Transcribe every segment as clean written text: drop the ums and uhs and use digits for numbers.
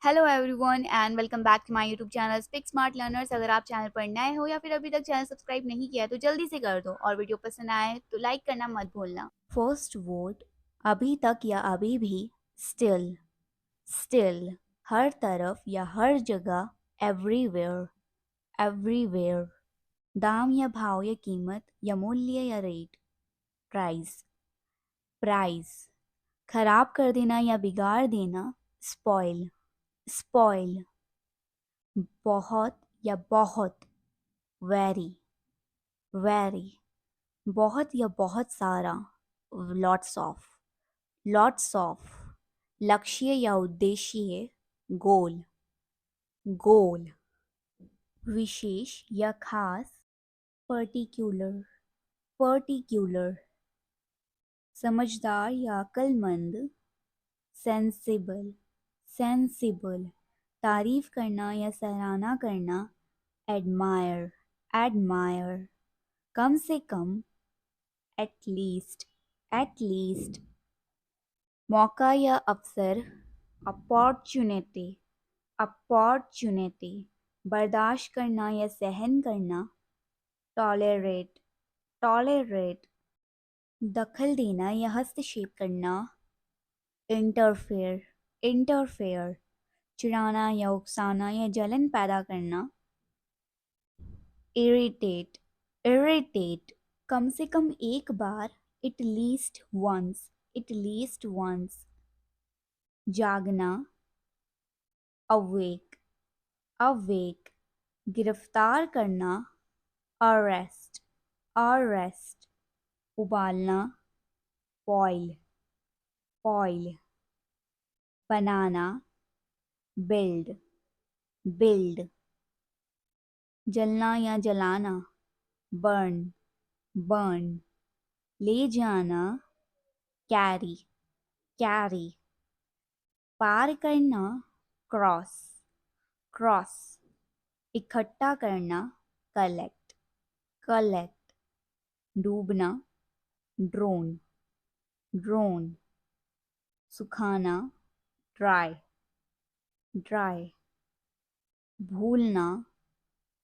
Hello everyone and welcome back to my YouTube channel speak smart learners. अगर आप channel पर नए हो या फिर अभी तक चैनल सब्सक्राइब नहीं किया है तो जल्दी से कर दो और वीडियो पसंद आए तो लाइक करना मत भूलना। फर्स्ट वर्ड अभी तक या अभी भी, स्टिल। स्टिल हर तरफ या हर जगह, एवरीवेयर। एवरीवेयर दाम या भाव या कीमत या मूल्य या रेट, प्राइस। प्राइस खराब कर देना या बिगाड़ देना, स्पॉइल। स्पॉइल बहुत या बहुत, वेरी। वेरी बहुत या बहुत सारा, लॉट्स ऑफ। लॉट्स ऑफ लक्ष्य या उद्देश्य, गोल। गोल विशेष या खास, पर्टिक्यूलर। पर्टिक्यूलर समझदार या अक्लमंद, सेंसिबल। सेंसिबल तारीफ करना या सराहना करना, एडमायर। एडमायर कम से कम, एटलीस्ट। एटलीस्ट मौका या अवसर, अपॉर्चुनिटी। अपॉर्चुनिटी बर्दाश्त करना या सहन करना, टॉलरेट। टॉलरेट दखल देना या हस्तक्षेप करना, इंटरफेयर। इंटरफेयर चिढ़ाना या उकसाना या जलन पैदा करना, इरिटेट। इरिटेट कम से कम एक बार, at least once. At least once जागना, अवेक। अवेक गिरफ्तार करना, अरेस्ट। अरेस्ट उबालना, बॉयल। बॉयल बनाना, बिल्ड। बिल्ड जलना या जलाना, बर्न। बर्न ले जाना, कैरी। कैरी पार करना, क्रॉस। क्रॉस इकट्ठा करना, कलेक्ट। कलेक्ट डूबना, ड्रोन। ड्रोन सुखाना, ड्राई। ड्राई भूलना,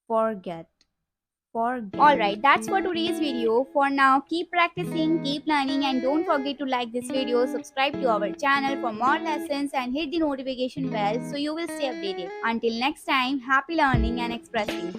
forget. Forget. Alright, that's for today's video. For now, keep practicing, keep learning, and don't forget to like this video, subscribe to our channel for more lessons, and hit the notification bell so you will stay updated. Until next time, happy learning and expressing.